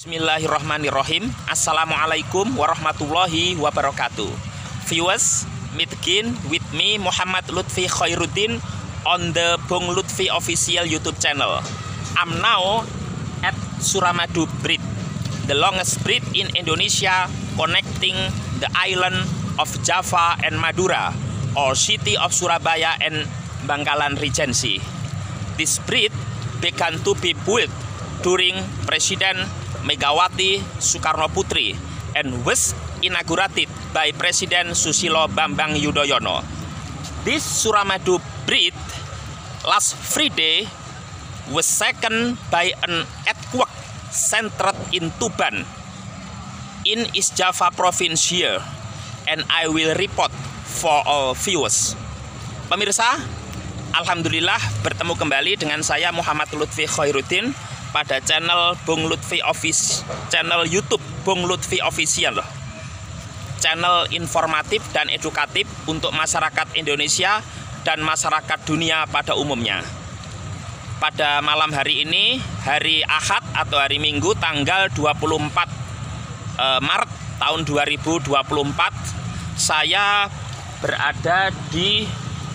Bismillahirrahmanirrahim. Assalamualaikum warahmatullahi wabarakatuh. Viewers, meet again with me Muhammad Lutfi Khairuddin on the Bung Lutfi official YouTube channel. I'm now at Suramadu Bridge, the longest bridge in Indonesia connecting the island of Java and Madura, or city of Surabaya and Bangkalan Regency. This bridge began to be built during President Megawati Soekarnoputri and was inaugurated by President Susilo Bambang Yudhoyono. This Suramadu Bridge last Friday was second by an earthquake centered in Tuban in East Java province here, and I will report for all viewers. Pemirsa, alhamdulillah bertemu kembali dengan saya Muhammad Lutfi Khairuddin pada channel Bung Lutfi Office, channel YouTube Bung Lutfi Official, channel informatif dan edukatif untuk masyarakat Indonesia dan masyarakat dunia pada umumnya. Pada malam hari ini, hari Ahad atau hari Minggu, tanggal 24 Maret tahun 2024, saya berada di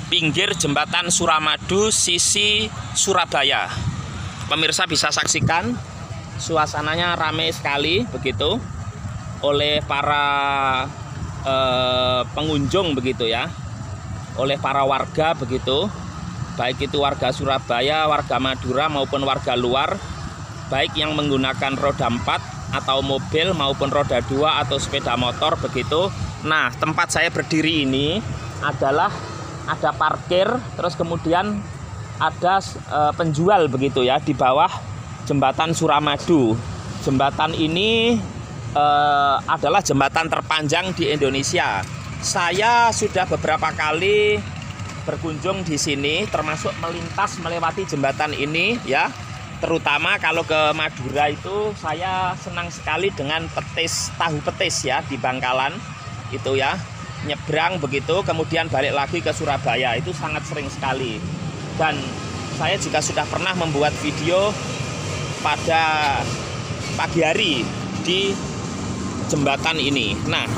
pinggir jembatan Suramadu sisi Surabaya. Pemirsa bisa saksikan suasananya ramai sekali begitu oleh para pengunjung begitu ya, oleh para warga begitu, baik itu warga Surabaya, warga Madura maupun warga luar, baik yang menggunakan roda 4 atau mobil maupun roda 2 atau sepeda motor begitu. Nah, tempat saya berdiri ini adalah ada parkir, terus kemudian ada penjual begitu ya di bawah jembatan Suramadu. Jembatan ini adalah jembatan terpanjang di Indonesia. Saya sudah beberapa kali berkunjung di sini, termasuk melintas melewati jembatan ini ya. Terutama kalau ke Madura itu saya senang sekali dengan petis, tahu petis ya di Bangkalan itu ya. Nyebrang begitu kemudian balik lagi ke Surabaya itu sangat sering sekali. Dan saya juga sudah pernah membuat video pada pagi hari di jembatan ini. Nah,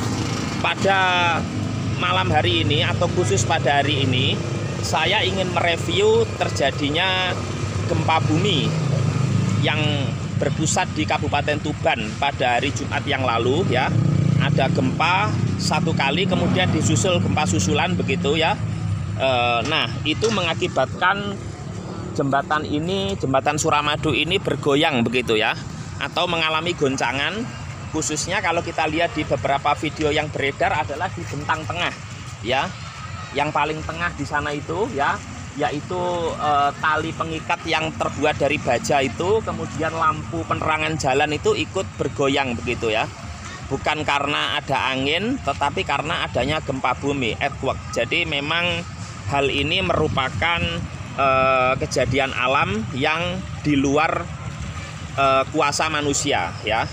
pada malam hari ini atau khusus pada hari ini, saya ingin mereview terjadinya gempa bumi yang berpusat di Kabupaten Tuban pada hari Jumat yang lalu ya. Ada gempa satu kali, kemudian disusul gempa susulan begitu ya. Nah, itu mengakibatkan jembatan ini, jembatan Suramadu ini bergoyang begitu ya, atau mengalami goncangan. Khususnya kalau kita lihat di beberapa video yang beredar adalah di bentang tengah ya, yang paling tengah di sana itu ya, yaitu tali pengikat yang terbuat dari baja itu, kemudian lampu penerangan jalan itu ikut bergoyang begitu ya. Bukan karena ada angin, tetapi karena adanya gempa bumi, earthquake. Jadi memang hal ini merupakan kejadian alam yang di luar kuasa manusia ya.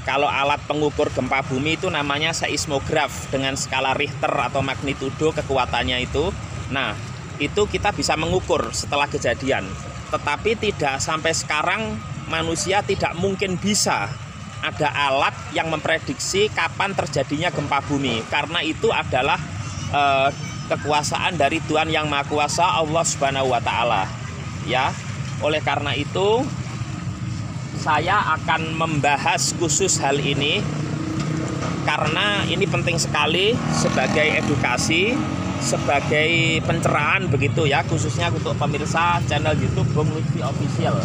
Kalau alat pengukur gempa bumi itu namanya seismograf dengan skala Richter atau magnitudo kekuatannya itu. Nah, itu kita bisa mengukur setelah kejadian. Tetapi tidak sampai sekarang manusia tidak mungkin bisa ada alat yang memprediksi kapan terjadinya gempa bumi, karena itu adalah kekuasaan dari Tuhan Yang Maha Kuasa, Allah Subhanahu wa Ta'ala ya. Oleh karena itu saya akan membahas khusus hal ini karena ini penting sekali sebagai edukasi, sebagai pencerahan begitu ya, khususnya untuk pemirsa channel YouTube Bung Lutfi Official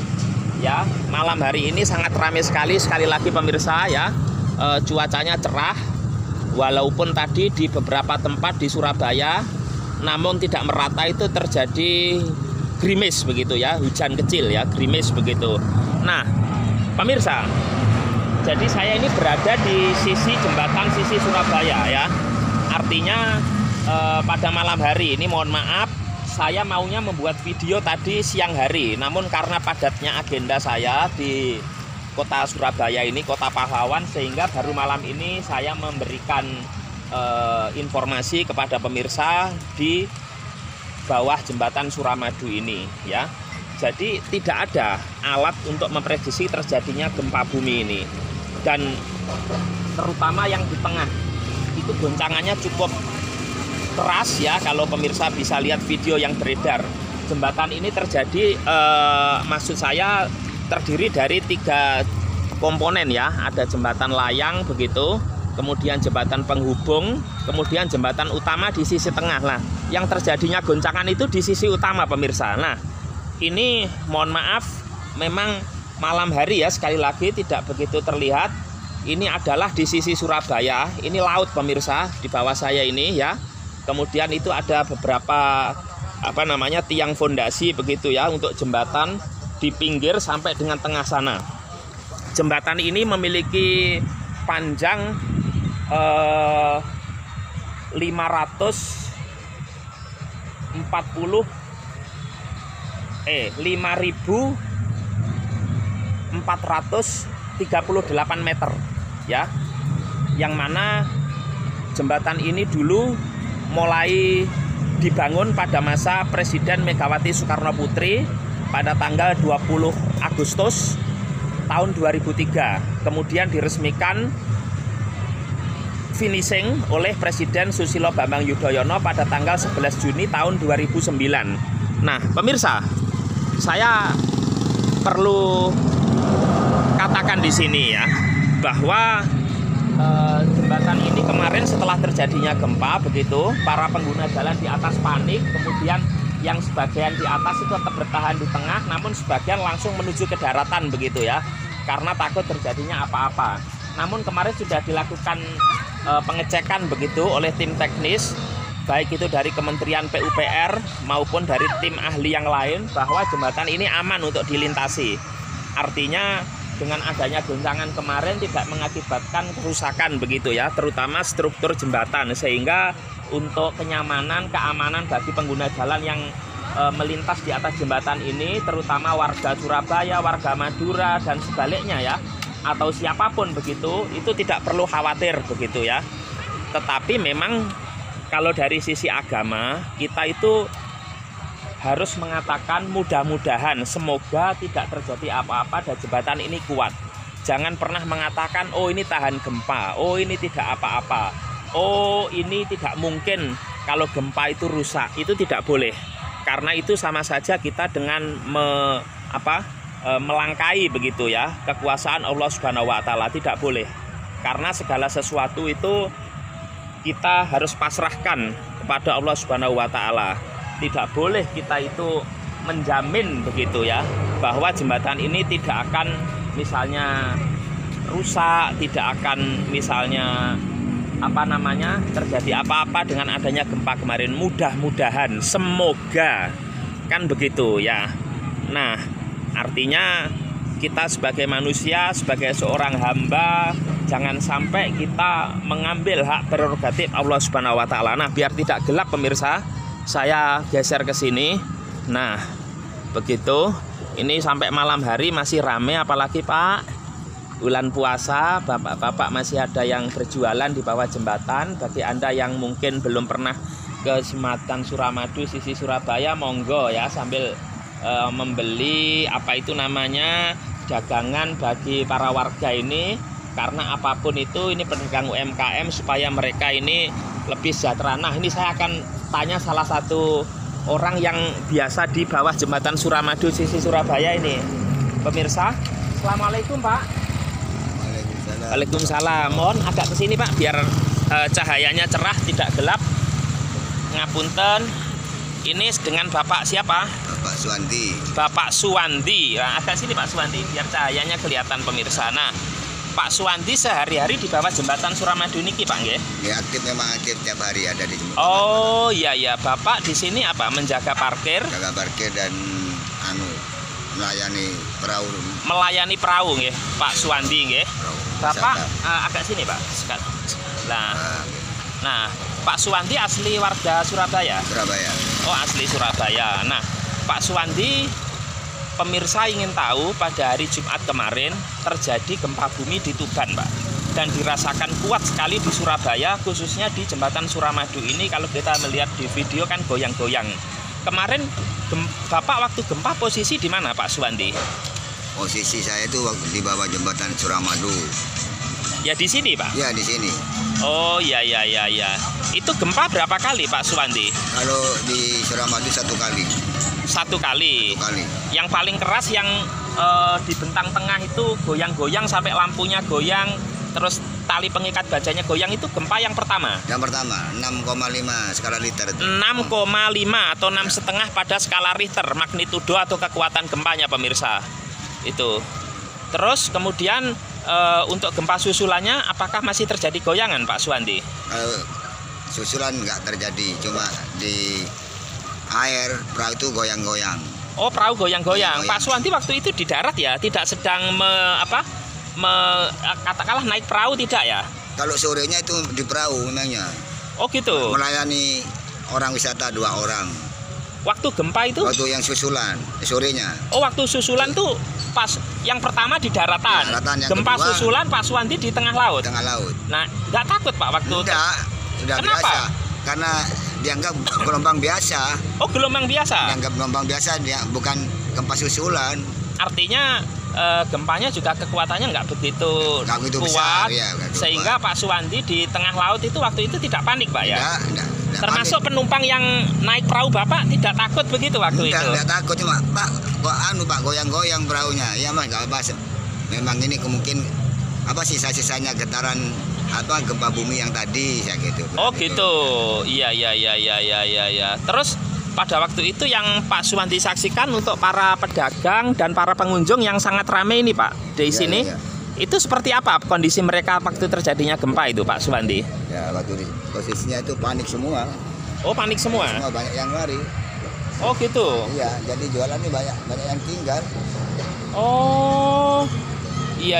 ya. Malam hari ini sangat ramai sekali lagi pemirsa ya. Cuacanya cerah, walaupun tadi di beberapa tempat di Surabaya namun tidak merata itu terjadi gerimis begitu ya, hujan kecil ya, gerimis begitu. Nah, pemirsa, jadi saya ini berada di sisi jembatan sisi Surabaya ya. Artinya pada malam hari ini mohon maaf, saya maunya membuat video tadi siang hari, namun karena padatnya agenda saya di kota Surabaya ini, kota pahlawan, sehingga baru malam ini saya memberikan informasi kepada pemirsa di bawah jembatan Suramadu ini ya. Jadi tidak ada alat untuk memprediksi terjadinya gempa bumi ini. dan terutama yang di tengah itu goncangannya cukup keras ya. Kalau pemirsa bisa lihat video yang beredar, jembatan ini terjadi maksud saya terdiri dari 3 komponen ya. Ada jembatan layang begitu, kemudian jembatan penghubung, kemudian jembatan utama di sisi tengah. Nah, yang terjadinya goncangan itu di sisi utama pemirsa. Nah, ini mohon maaf memang malam hari ya, sekali lagi tidak begitu terlihat. Ini adalah di sisi Surabaya, ini laut pemirsa di bawah saya ini ya. Kemudian itu ada beberapa tiang fondasi begitu ya untuk jembatan di pinggir sampai dengan tengah sana. Jembatan ini memiliki panjang 5.438 meter ya, yang mana jembatan ini dulu mulai dibangun pada masa Presiden Megawati Soekarno Putri pada tanggal 20 Agustus tahun 2003, kemudian diresmikan finishing oleh Presiden Susilo Bambang Yudhoyono pada tanggal 11 Juni tahun 2009. Nah, pemirsa, saya perlu katakan di sini ya, bahwa jembatan ini kemarin setelah terjadinya gempa begitu, para pengguna jalan di atas panik, kemudian yang sebagian di atas itu tetap bertahan di tengah, namun sebagian langsung menuju ke daratan begitu ya, karena takut terjadinya apa-apa. Namun kemarin sudah dilakukan pengecekan begitu oleh tim teknis, baik itu dari Kementerian PUPR maupun dari tim ahli yang lain, bahwa jembatan ini aman untuk dilintasi. Artinya dengan adanya goncangan kemarin tidak mengakibatkan kerusakan begitu ya, terutama struktur jembatan, sehingga untuk kenyamanan, keamanan bagi pengguna jalan yang melintas di atas jembatan ini, terutama warga Surabaya, warga Madura dan sebaliknya ya, atau siapapun begitu, itu tidak perlu khawatir begitu ya. Tetapi memang kalau dari sisi agama kita itu harus mengatakan mudah-mudahan semoga tidak terjadi apa-apa dan jembatan ini kuat. Jangan pernah mengatakan oh ini tahan gempa, oh ini tidak apa-apa, oh ini tidak mungkin kalau gempa itu rusak. Itu tidak boleh, karena itu sama saja kita dengan melangkai begitu ya kekuasaan Allah Subhanahu wa taala. Tidak boleh, karena segala sesuatu itu kita harus pasrahkan kepada Allah Subhanahu wa taala. Tidak boleh kita itu menjamin begitu ya, bahwa jembatan ini tidak akan misalnya rusak, tidak akan misalnya terjadi apa-apa dengan adanya gempa kemarin. Mudah-mudahan, semoga kan begitu ya. Nah, artinya kita sebagai manusia, sebagai seorang hamba, jangan sampai kita mengambil hak prerogatif Allah Subhanahu wa taala. Nah, biar tidak gelap pemirsa, saya geser ke sini. Nah, begitu. Ini sampai malam hari masih rame, apalagi Pak, bulan puasa, bapak-bapak masih ada yang berjualan di bawah jembatan. Bagi Anda yang mungkin belum pernah ke Jembatan Suramadu sisi Surabaya, monggo ya, sambil membeli dagangan bagi para warga ini, karena apapun itu ini pedagang UMKM supaya mereka ini lebih sejahtera. Nah, ini saya akan tanya salah satu orang yang biasa di bawah jembatan Suramadu sisi Surabaya ini, pemirsa. Assalamualaikum Pak. Waalaikumsalam. Waalaikumsalam. Mohon agak ke sini Pak, biar cahayanya cerah, tidak gelap. Ngapunten. Ini dengan Bapak siapa? Bapak Suwandi. Bapak Suwandi. Nah, agak sini Pak Suwandi, biar cahayanya kelihatan pemirsa. Nah, Pak Suwandi sehari-hari di bawah jembatan Suramadu niki Pak nggih? Ya, aktif tiap hari ada di jembatan. Oh iya, Bapak di sini apa? Menjaga parkir? Jaga parkir dan melayani perahu. Melayani perahu nggih, Pak Suwandi nggih. Bapak agak sini Pak. Nah, Pak Suwandi asli warga Surabaya? Surabaya. Oh, asli Surabaya. Nah, Pak Suwandi, pemirsa ingin tahu, pada hari Jumat kemarin terjadi gempa bumi di Tuban, Pak. Dan dirasakan kuat sekali di Surabaya, khususnya di jembatan Suramadu ini. Kalau kita melihat di video kan goyang-goyang. Kemarin Bapak waktu gempa posisi di mana Pak Suwandi? Posisi saya itu di bawah jembatan Suramadu. Ya di sini, Pak. Ya di sini. Oh ya. Itu gempa berapa kali, Pak Suwandi? Kalau di Suramadu 1 kali. 1 kali. 1 kali. Yang paling keras yang di bentang tengah itu goyang-goyang sampai lampunya goyang, terus tali pengikat bajanya goyang, itu gempa yang pertama. Yang pertama 6,5 skala Richter. 6,5 atau 6,5 pada skala Richter magnitudo atau kekuatan gempanya, pemirsa. Itu. Terus kemudian untuk gempa susulannya apakah masih terjadi goyangan, Pak Suwandi? Susulan nggak terjadi, cuma di air perahu itu goyang-goyang. Oh, perahu goyang-goyang. Pak Suwandi waktu itu di darat ya, tidak sedang katakanlah naik perahu, tidak ya? Kalau sorenya itu di perahu memangnya. Oh gitu. Melayani orang wisata 2 orang. Waktu gempa itu? Waktu yang susulan, sorenya. Oh, waktu susulan tuh pas yang pertama di daratan. Yang gempa kedua, susulan Pak Suwandi di tengah laut. Tengah laut. Nah, nggak takut Pak waktu? Enggak, sudah Kenapa? biasa. Karena dianggap gelombang biasa. Oh, gelombang biasa. Dianggap gelombang biasa, dia bukan gempa susulan. Artinya gempanya juga kekuatannya nggak begitu besar, kuat, ya, sehingga kuat. Pak Suwandi di tengah laut itu waktu itu tidak panik, Pak ya? Enggak, termasuk panik. Penumpang yang naik perahu Bapak tidak takut begitu waktu itu? Enggak takut, cuma Pak goyang-goyang perahunya. Ya Mas, nggak apa. Memang ini kemungkinan sisa-sisanya getaran gempa bumi yang tadi ya gitu. Oh gitu. Iya. Terus pada waktu itu yang Pak Suwandi saksikan untuk para pedagang dan para pengunjung yang sangat ramai ini, Pak, di sini, itu seperti apa kondisi mereka waktu terjadinya gempa itu, Pak Suwandi? Ya, waktu posisinya itu panik semua. Oh, panik semua? Semua banyak yang lari. Oh gitu. Iya, jadi jualannya banyak yang tinggal. Oh. Iya.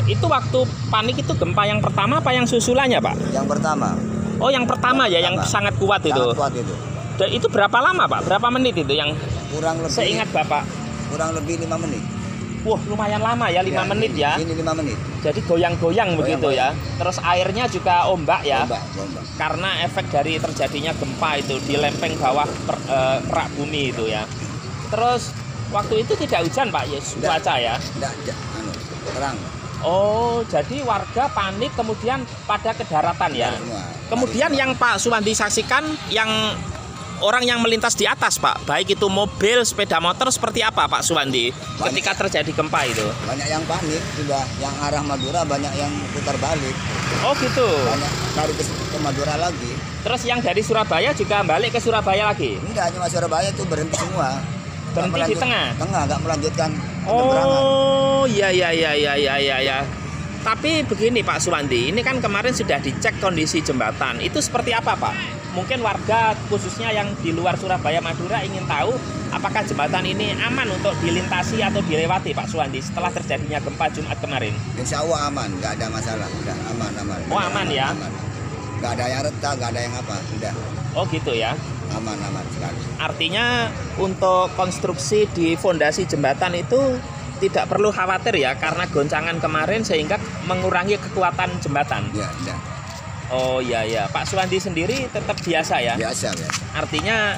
Itu waktu panik itu gempa yang pertama apa yang susulannya, Pak? Yang pertama. Oh, yang pertama ya, yang sangat kuat itu. Sangat kuat itu. Dan itu berapa lama, Pak? Berapa menit itu yang kurang lebih, seingat Bapak? Kurang lebih 5 menit. Wah, lumayan lama ya, 5 menit ya. Ini 5 menit. Jadi goyang-goyang begitu ya. Terus airnya juga ombak ya. Ombak. Karena efek dari terjadinya gempa itu di lempeng bawah perak bumi itu ya. Terus waktu itu tidak hujan, Pak, ya, cuaca ya? Tidak, terang. Oh, jadi warga panik kemudian pada ke daratan ya? Kemudian yang Pak Suwandi saksikan, yang orang yang melintas di atas, Pak, baik itu mobil, sepeda motor, seperti apa, Pak Suwandi, ketika terjadi gempa itu? Banyak yang panik, sudah yang arah Madura banyak yang putar balik. Oh gitu? Banyak lari ke Madura lagi. Terus yang dari Surabaya juga balik ke Surabaya lagi? Enggak, cuma Surabaya itu berhenti semua. Berhenti di tengah? Tengah, nggak melanjutkan penyeberangan. Oh, iya. Tapi begini Pak Suwandi, ini kan kemarin sudah dicek kondisi jembatan. Itu seperti apa, Pak? Mungkin warga khususnya yang di luar Surabaya, Madura ingin tahu apakah jembatan ini aman untuk dilintasi atau dilewati, Pak Suwandi, setelah terjadinya gempa Jumat kemarin? Insya Allah aman, nggak ada masalah. Udah aman. Oh, aman ya? Aman. Nggak ada yang retak, nggak ada yang apa. Udah. Oh gitu ya? Aman sekali. Artinya untuk konstruksi di fondasi jembatan itu tidak perlu khawatir ya, karena goncangan kemarin sehingga mengurangi kekuatan jembatan. Ya. Oh iya. Pak Suwandi sendiri tetap biasa ya? Biasa. Artinya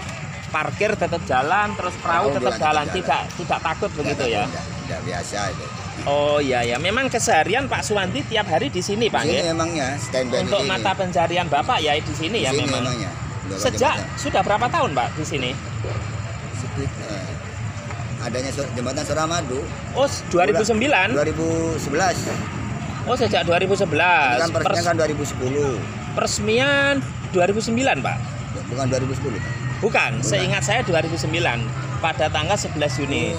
parkir tetap jalan, terus perahu tetap jalan, tidak takut begitu ya? Tidak, biasa itu. Oh iya. Memang keseharian Pak Suwandi tiap hari di sini, Pak? Di sini memangnya standby. Untuk mata pencarian Bapak ya di sini ya memang. Memangnya. Sejak sudah berapa tahun, Pak, di sini? Adanya jembatan Suramadu. Oh, 2009? 2011. Oh, sejak 2011. Kan peresmian kan 2010. Peresmian 2009, Pak? Bukan 2010. Bukan, seingat saya 2009 pada tanggal 11 Juni.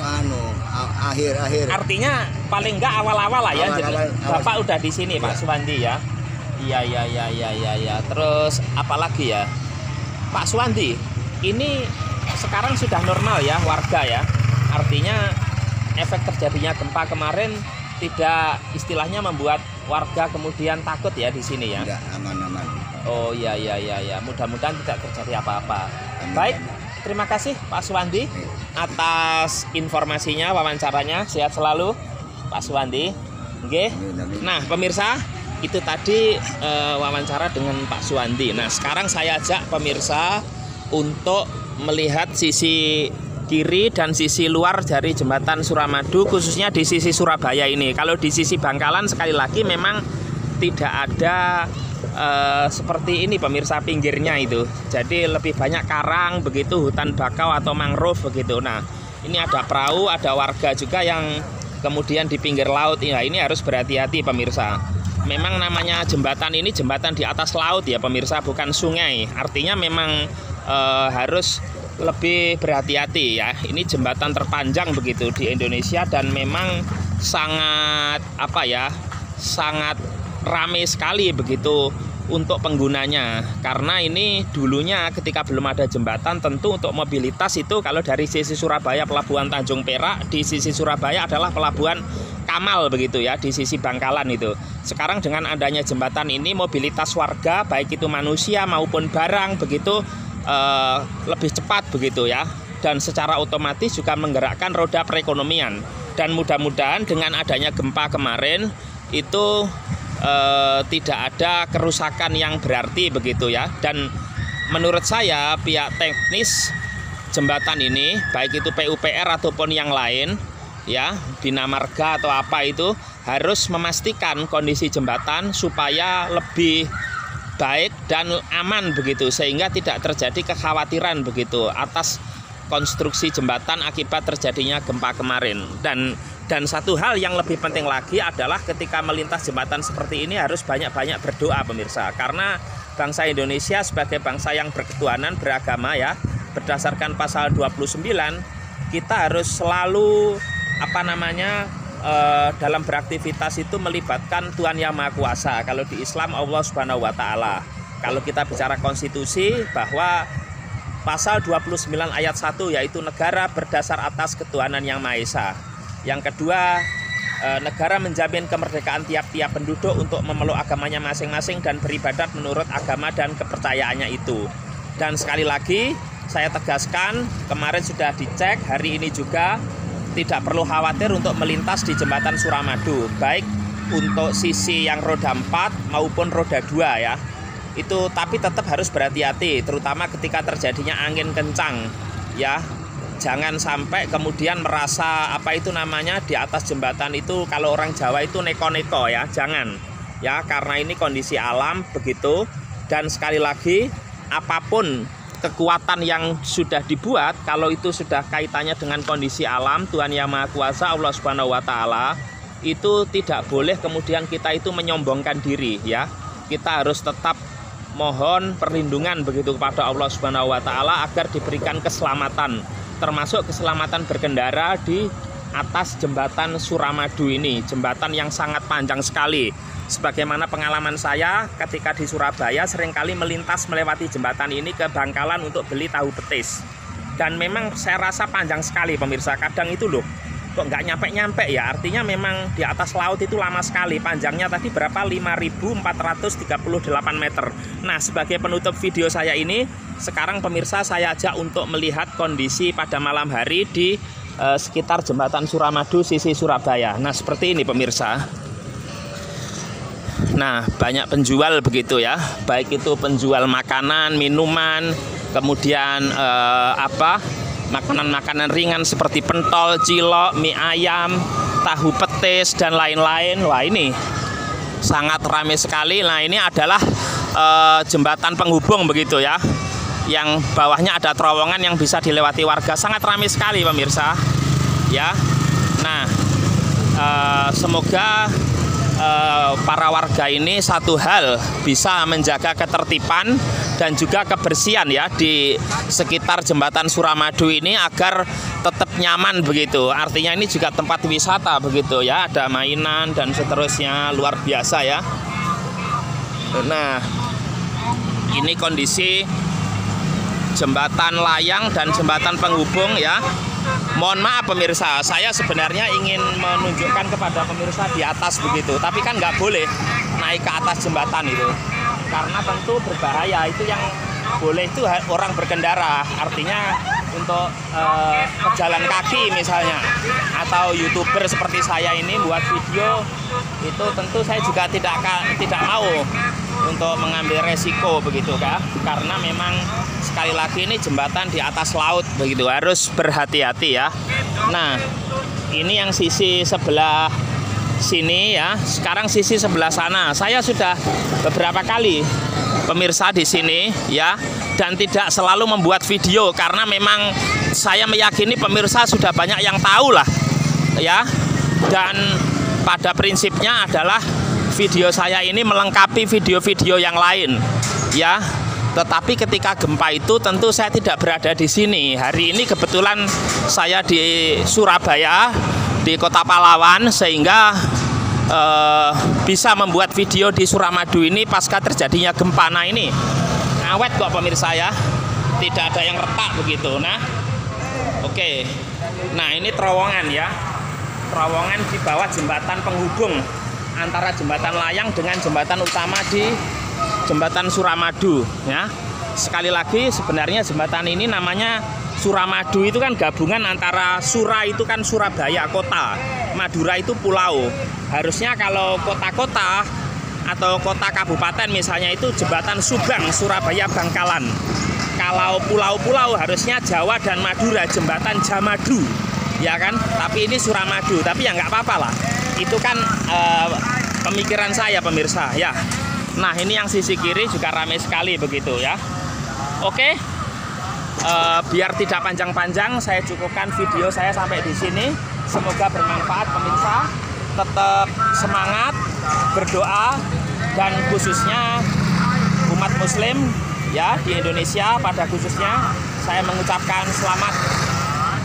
Akhir. Artinya paling enggak awal-awal lah ya. Bapak udah di sini, Pak Suwandi ya. Iya. Terus apalagi ya? Pak Suwandi, ini sekarang sudah normal ya warga ya. Artinya efek terjadinya gempa kemarin tidak istilahnya membuat warga kemudian takut ya di sini ya. Enggak, aman. Oh iya. Mudah-mudahan tidak terjadi apa-apa. Baik, terima kasih Pak Suwandi atas informasinya, wawancaranya. Sehat selalu Pak Suwandi. Nggih. Nah, pemirsa, itu tadi wawancara dengan Pak Suwandi. Nah, sekarang saya ajak pemirsa untuk melihat sisi kiri dan sisi luar dari jembatan Suramadu, khususnya di sisi Surabaya ini. Kalau di sisi Bangkalan sekali lagi memang tidak ada seperti ini pemirsa, pinggirnya itu. Jadi lebih banyak karang begitu, hutan bakau atau mangrove begitu. Nah, ini ada perahu, ada warga juga yang kemudian di pinggir laut. Ya, ini harus berhati-hati pemirsa. Memang namanya jembatan ini jembatan di atas laut ya pemirsa, bukan sungai. Artinya memang harus lebih berhati-hati ya. Ini jembatan terpanjang begitu di Indonesia dan memang sangat sangat ramai sekali begitu untuk penggunanya. Karena ini dulunya ketika belum ada jembatan, tentu untuk mobilitas itu kalau dari sisi Surabaya Pelabuhan Tanjung Perak, di sisi Surabaya adalah Pelabuhan Kamal begitu ya, di sisi Bangkalan itu. Sekarang dengan adanya jembatan ini mobilitas warga baik itu manusia maupun barang begitu lebih cepat begitu ya, dan secara otomatis juga menggerakkan roda perekonomian. Dan mudah-mudahan dengan adanya gempa kemarin itu tidak ada kerusakan yang berarti begitu ya. Dan menurut saya pihak teknis jembatan ini baik itu PUPR ataupun yang lain ya, Bina Marga atau apa itu, harus memastikan kondisi jembatan supaya lebih baik dan aman begitu, sehingga tidak terjadi kekhawatiran begitu atas konstruksi jembatan akibat terjadinya gempa kemarin. Dan satu hal yang lebih penting lagi adalah ketika melintas jembatan seperti ini harus banyak-banyak berdoa pemirsa, karena bangsa Indonesia sebagai bangsa yang berketuhanan beragama ya, berdasarkan pasal 29 kita harus selalu dalam beraktivitas itu melibatkan Tuhan Yang Maha Kuasa. Kalau di Islam Allah Subhanahu wa taala. Kalau kita bicara konstitusi bahwa pasal 29 ayat 1 yaitu negara berdasar atas ketuhanan Yang Maha Esa. Yang kedua, negara menjamin kemerdekaan tiap-tiap penduduk untuk memeluk agamanya masing-masing dan beribadat menurut agama dan kepercayaannya itu. Dan sekali lagi saya tegaskan, kemarin sudah dicek, hari ini juga tidak perlu khawatir untuk melintas di jembatan Suramadu, baik untuk sisi yang roda 4 maupun roda 2 ya. Itu tapi tetap harus berhati-hati, terutama ketika terjadinya angin kencang ya. Jangan sampai kemudian merasa di atas jembatan itu, kalau orang Jawa itu neko-neko ya, jangan ya, karena ini kondisi alam begitu. Dan sekali lagi, apapun kekuatan yang sudah dibuat, kalau itu sudah kaitannya dengan kondisi alam, Tuhan Yang Maha Kuasa Allah Subhanahu wa taala, itu tidak boleh kemudian kita itu menyombongkan diri ya. Kita harus tetap mohon perlindungan begitu kepada Allah Subhanahu wa taala agar diberikan keselamatan, termasuk keselamatan berkendara di atas jembatan Suramadu ini, jembatan yang sangat panjang sekali. Sebagaimana pengalaman saya ketika di Surabaya, seringkali melintas melewati jembatan ini ke Bangkalan untuk beli tahu petis. Dan memang saya rasa panjang sekali pemirsa, kadang itu loh kok nggak nyampe-nyampe ya, artinya memang di atas laut itu lama sekali. Panjangnya tadi berapa? 5.438 meter. Nah, sebagai penutup video saya ini, sekarang pemirsa saya ajak untuk melihat kondisi pada malam hari di sekitar jembatan Suramadu sisi Surabaya. Nah, seperti ini pemirsa. Nah, banyak penjual begitu ya, baik itu penjual makanan, minuman, kemudian makanan-makanan ringan seperti pentol, cilok, mie ayam, tahu petis dan lain-lain. Wah, ini sangat ramai sekali. Nah, ini adalah jembatan penghubung begitu ya, yang bawahnya ada terowongan yang bisa dilewati warga. Sangat ramai sekali pemirsa ya. Nah, semoga para warga ini satu hal bisa menjaga ketertiban dan juga kebersihan ya di sekitar jembatan Suramadu ini agar tetap nyaman begitu. Artinya ini juga tempat wisata begitu ya, ada mainan dan seterusnya, luar biasa ya. Nah, ini kondisi jembatan layang dan jembatan penghubung ya. Mohon maaf pemirsa, saya sebenarnya ingin menunjukkan kepada pemirsa di atas begitu, tapi kan nggak boleh naik ke atas jembatan itu, karena tentu berbahaya. Itu yang boleh itu orang berkendara, artinya untuk pejalan kaki misalnya, atau YouTuber seperti saya ini buat video itu tentu saya juga tidak mau untuk mengambil resiko begitu kan, karena memang sekali lagi ini jembatan di atas laut begitu, harus berhati-hati ya. Nah, ini yang sisi sebelah sini ya. Sekarang sisi sebelah sana. Saya sudah beberapa kali pemirsa di sini ya, dan tidak selalu membuat video karena memang saya meyakini pemirsa sudah banyak yang tahu lah ya. Dan pada prinsipnya adalah video saya ini melengkapi video-video yang lain ya. Tetapi ketika gempa itu tentu saya tidak berada di sini. Hari ini kebetulan saya di Surabaya, di Kota Pahlawan, sehingga bisa membuat video di Suramadu ini pasca terjadinya gempa. Nah, ini awet kok pemirsa ya, tidak ada yang retak begitu. Nah, oke. Nah, ini terowongan ya, terowongan di bawah jembatan penghubung antara jembatan layang dengan jembatan utama di jembatan Suramadu ya. Sekali lagi sebenarnya jembatan ini namanya Suramadu, itu kan gabungan antara Sura itu kan Surabaya kota, Madura itu pulau. Harusnya kalau kota-kota atau kota kabupaten misalnya itu jembatan Subang, Surabaya, Bangkalan. Kalau pulau-pulau harusnya Jawa dan Madura, jembatan Jamadu ya kan. Tapi ini Suramadu, tapi ya nggak apa-apa lah. Itu kan pemikiran saya pemirsa ya. Nah, ini yang sisi kiri juga ramai sekali begitu ya. Oke, biar tidak panjang-panjang, saya cukupkan video saya sampai di sini. Semoga bermanfaat pemirsa. Tetap semangat, berdoa, dan khususnya umat Muslim ya di Indonesia pada khususnya saya mengucapkan selamat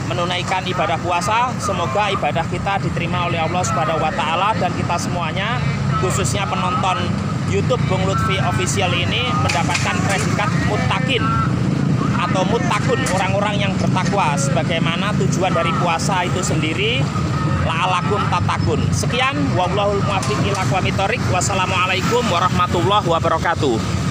menunaikan ibadah puasa. Semoga ibadah kita diterima oleh Allah Subhanahu wa Ta'ala, dan kita semuanya khususnya penonton YouTube Bung Lutfi Official ini mendapatkan predikat muttaqin atau muttaqun, orang-orang yang bertakwa, sebagaimana tujuan dari puasa itu sendiri, la'alakum tattaqun. Sekian, wallahul muwaffiq ila aqwamit thoriq. Wassalamualaikum warahmatullahi wabarakatuh.